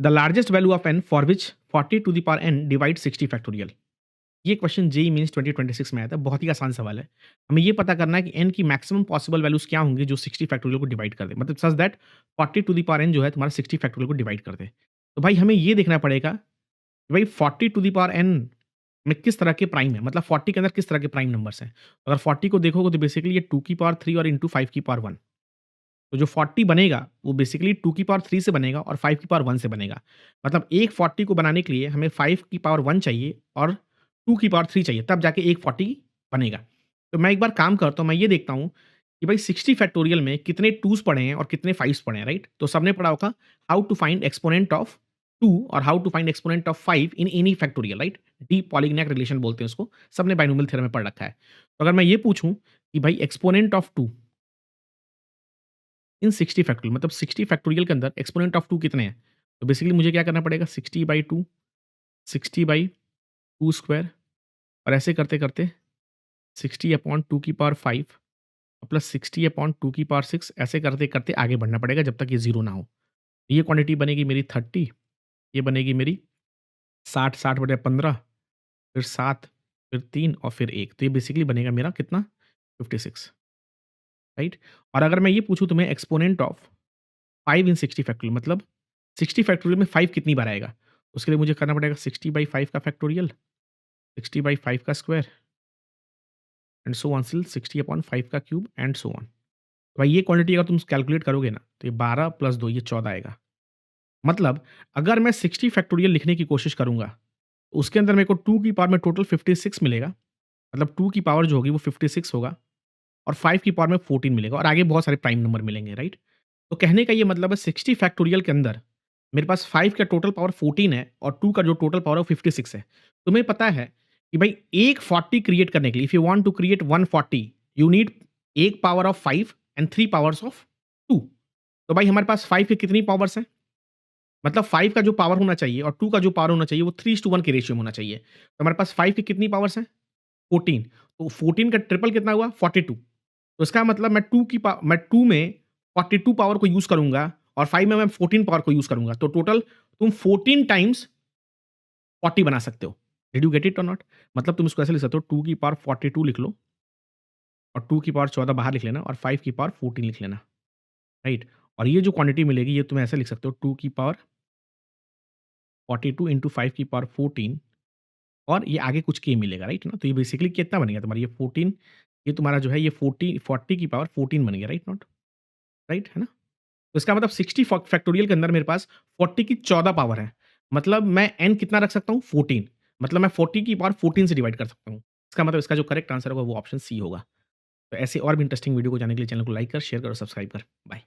The largest value of n for which 40 to the power n divide 60 factorial. ये question JEE mains 2026 में आया था, बहुत ही आसान सवाल है। हमें ये पता करना है कि n की मैक्सिमम पॉसिबल वैल्यूज़ क्या होंगी जो 60 फैक्टोरियल को डिवाइड कर दे। मतलब such that 40 to the power n जो है तुम्हारा 60 फैक्टोरियल को डिवाइड कर दे। तो भाई हमें ये देखना पड़ेगा कि भाई 40 टू द पावर n में किस तरह के प्राइम है, मतलब 40 के अंदर किस तरह के प्राइम नंबर्स हैं। अगर 40 को देखोगे तो बेसिकली ये 2 की पावर 3 और इंटू 5 की पावर 1। तो जो 40 बनेगा वो बेसिकली 2 की पावर 3 से बनेगा और 5 की पावर 1 से बनेगा। मतलब एक 40 को बनाने के लिए हमें 5 की पावर 1 चाहिए और 2 की पावर 3 चाहिए, तब जाके एक 40 बनेगा। तो मैं एक बार काम करता हूँ, मैं ये देखता हूँ कि भाई 60 फैक्टोरियल में कितने 2s पड़े हैं और कितने 5s पड़े हैं, राइट? तो सबने पढ़ा होगा how to find exponent of 2 और how to find exponent of 5 in any factorial, right? De Polignac relation बोलते हैं उसको, सबने बाइनोमियल थ्योरम में पढ़ रखा है। तो अगर मैं ये पूछूँ कि भाई एक्सपोनेंट ऑफ 2 इन 60 फैक्टोरियल, मतलब 60 फैक्टोरियल के अंदर एक्सपोनेंट ऑफ 2 कितने हैं? तो बेसिकली मुझे क्या करना पड़ेगा 60/2, 60/2 स्क्वायर और ऐसे करते-करते 60/2 की पावर 5 प्लस 60/2 की पावर 6, ऐसे करते-करते आगे बढ़ना पड़ेगा जब तक ये ज़ीरो ना हो। ये क्वांटिटी बनेगी मेरी 30, ये बनेगी मेरी 60, 60/15, फिर 7, फिर 3 और फिर 1। तो ये बेसिकली बनेगा मेरा कितना 56, राइट? और अगर मैं ये पूछूँ तुम्हें एक्सपोनेंट ऑफ 5 इन 60 फैक्टोरियल, मतलब 60 फैक्टोरियल में 5 कितनी बार आएगा? उसके लिए मुझे करना पड़ेगा 60/5 का फैक्टोरियल, 60/5 का square and so on till 60/5 का क्यूब एंड सो ऑन। भाई ये क्वांटिटी अगर तुम कैलकुलेट करोगे ना तो ये 12 प्लस 2 ये 14 आएगा। मतलब अगर मैं 60 फैक्टोरियल लिखने की कोशिश करूँगा, तो उसके अंदर मेरे को 2 की पावर में टोटल 56 मिलेगा। मतलब 2 की पावर जो होगी वो 56 होगा और 5 की पावर में 14 मिलेगा और आगे बहुत सारे प्राइम नंबर मिलेंगे, राइट? तो कहने का ये मतलब है 60 फैक्टोरियल के अंदर मेरे पास 5 का टोटल पावर 14 है और 2 का जो टोटल पावर है वो 56 है। तुम्हें पता है कि भाई एक 40 क्रिएट करने के लिए if you want to create 140 you need एक power of 5 and 3 powers of 2। तो भाई हमारे पास 5 की कितनी पावर्स हैं? मतलब 5 का जो पावर होना चाहिए और 2 का जो पावर होना चाहिए वो 3:1 के रेशियो में होना चाहिए। तो हमारे पास 5 की कितनी पावर्स हैं? 14। तो 14 का ट्रिपल कितना हुआ? 42। तो इसका मतलब मैं 2 में 42 पावर को यूज़ करूँगा और 5 में मैं 14 पावर को यूज़ करूँगा। तो टोटल तुम 14 टाइम्स 40 बना सकते हो। डिड यू गेट इट और नॉट? मतलब तुम इसको ऐसे लिख सकते हो 2 की पावर 42 लिख लो और 2 की पावर 14 बाहर लिख लेना और 5 की पावर 14 लिख लेना, राइट? और ये जो क्वांटिटी मिलेगी ये तुम ऐसे लिख सकते हो 2 की पावर 42 इंटू 5 की पावर 14 और ये आगे कुछ के मिलेगा, राइट ना? तो ये बेसिकली कितना बनेगा तुम्हारा ये 14, ये तुम्हारा जो है ये 40 की पावर 14 बन गया, राइट नॉट? राइट, है ना? तो इसका मतलब 60 फैक्टोरियल के अंदर मेरे पास 40 की 14 पावर है। मतलब मैं n कितना रख सकता हूँ? 14। मतलब मैं 40 की पावर 14 से डिवाइड कर सकता हूँ। इसका मतलब इसका जो करेक्ट आंसर होगा वो ऑप्शन सी होगा। तो ऐसे और भी इंटरेस्टिंग वीडियो को जानने के लिए चैनल को लाइक कर, शेयर कर और सब्सक्राइब कर। बाय।